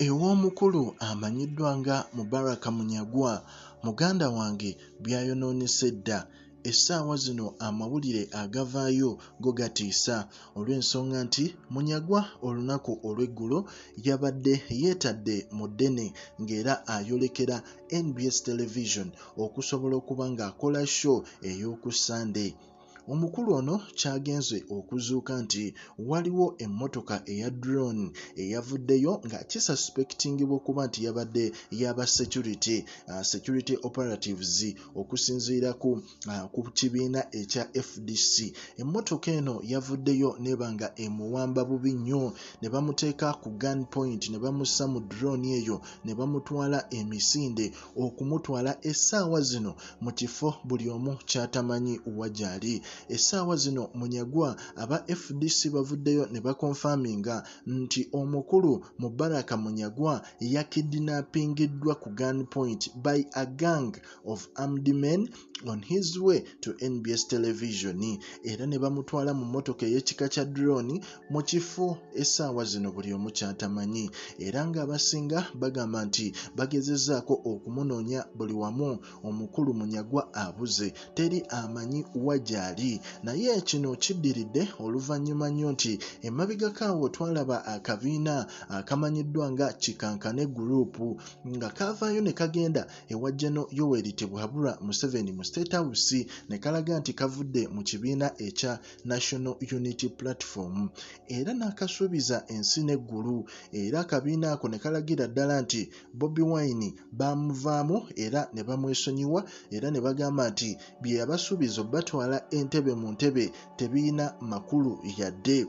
Ew'omukulu amanyiddwa nga Mubarak Munyagwa, muganda wange byayonoonese dda. Essaawa zino amawulire agavaayo go gatiisa olw'ensonga nti Munyagwa olunaku olw'eggulo yabadde yeetadde mu ddene ng'era ayolekera NBS Television okusobola okuba ng'akola show ey'oku Sunday. Omukulu ono kyagenze okuzuuka nti waliwo emmotoka eya drone eyavuddeyo nga kisuspectingibwa okuba nti yabadde yaba security operatives okusinziira ku kibiina ekya FDC. Emmotoka eno yavuddeyo neba nga emuwamba bubi nnyo, ne bamuteeka ku gun point, ne bamussa mu drone eyo, ne bamutwala emisinde okumutwala essaawa zino mu kifo buli omu kyatamanyi wajali. Essaawa zino Munyagwa aba FDC bavuddeyo ne bakonfaminga nti omukulu Mubarak Munyagwa yakidnappingiddwa ku gun point by a gang of armed men on his way to NBS Television, era ne bamutwala mu mmotoka ey'ekika kya drone mu kifo essaawa zino buli omu kyatamanyi, era ng'abasinga bagamba nti bagezezzaako okumunoonya buli wamu. Omukulu Munyagwa abuze, teri amanyi wajali, naye kino kiddiridde oluvannyuma nnyo nti emabegakaawo twalaba akabiina akamanyiddwa nga Kikankane Group nga kaavaayo ne kagenda ewa General Yoweri Tebwabula Museveni mu State House ne kalaga nti kavudde mu kibiina ekya National Unity Platform, era n'akasuubiza ensi n'eggulu, era akabiina ako ne kalagira ddala nti Bobi Wine bamuvaamu era ne bamwesonyiwa, era ne bagamba nti bye yabasuubiza batwala entebe mu ntebe tebiina makulu yadde.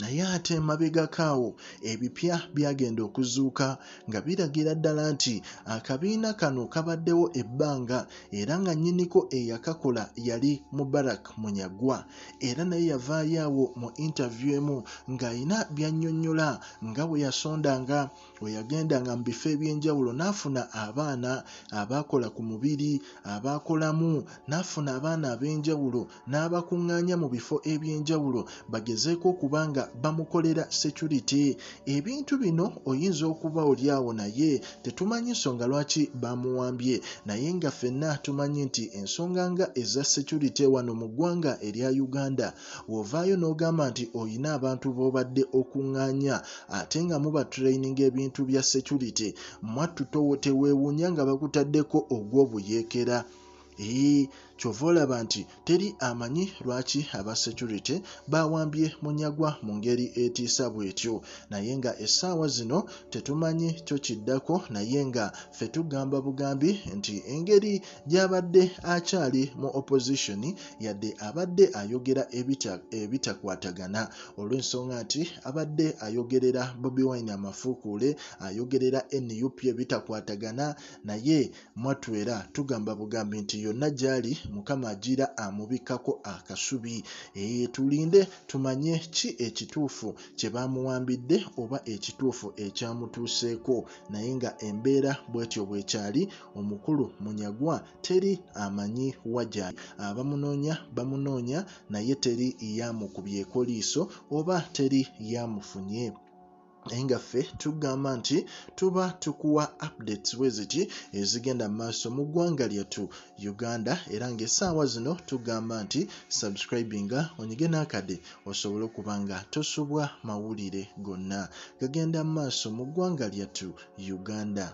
Naye ate emabegakaawo ebipya byagenda okuzuuka nga biragira ddala nti akabiina kano kabaddewo ebbanga era nga nnyiniko eyakakola yali Mubarak Munyagwa, era naye yavaayo awo mu interview emu ng'ayina by'annyonnyola nga bwe yasondanga, bwe yagendanga mu bifo eby'enjawulo n'afuna abaana abaakola ku mubiri, abaakolamu, n'afuna abaana ab'enjawulo n'abakuŋŋaanya mu bifo eby'enjawulo bagezeeko okuba nga bamukolera security. Ebintu bino oyinza okuba oli awo naye tetumanyi nsonga lwaki bamuwambye, naye nga ffenna tumanyi nti ensonga nga eza security wano mu ggwanga erya Uganda, w'ovaayo n'ogamba nti oyina abantu b'obadde okuŋŋaanya ate nga muba training ebintu bya security, mwattu teweewuunya nga bakutaddeko ogw'obuyeekera. Kyova olaba nti teri amanyi lwaki aba security bawambye Munyagwa mu ngeri etiisa bw'etyo, naye nga essaawa zino tetumanyi kyo kiddako, naye nga ffe tugamba bugambi nti engeri gy'abadde akyali mu opposition yadde abadde ayogera ebitakwatagana, olw'ensonga nti abadde ayogerera Bobi Wine amafuukuule, ayogerera NUP ebitakwatagana, naye mwattu era tugamba bugambi nti yonna gy'ali Mukama agira amubikkako akasubi. Tulinde tumanye ki ekituufu kye bamuwambidde oba ekituufu ekyamutuuseeko, naye nga embeera bw'etyo bw'ekyali, omukulu Munyagwa teri amanyi wajali. Abamunoonya bamunoonya, naye teri yamukubyeko liiso oba teri yamufunye. Naye nga ffe tugamba nti tuba tukuwa updates bwe ziti ezigenda mu maaso mu ggwanga lyattu Uganda, era ng'essaawa zino tugamba nti subscribinga onyige n'akade osobole okuba nga tosubwa mawulire gonna gagenda mu maaso mu ggwanga lyattu Uganda.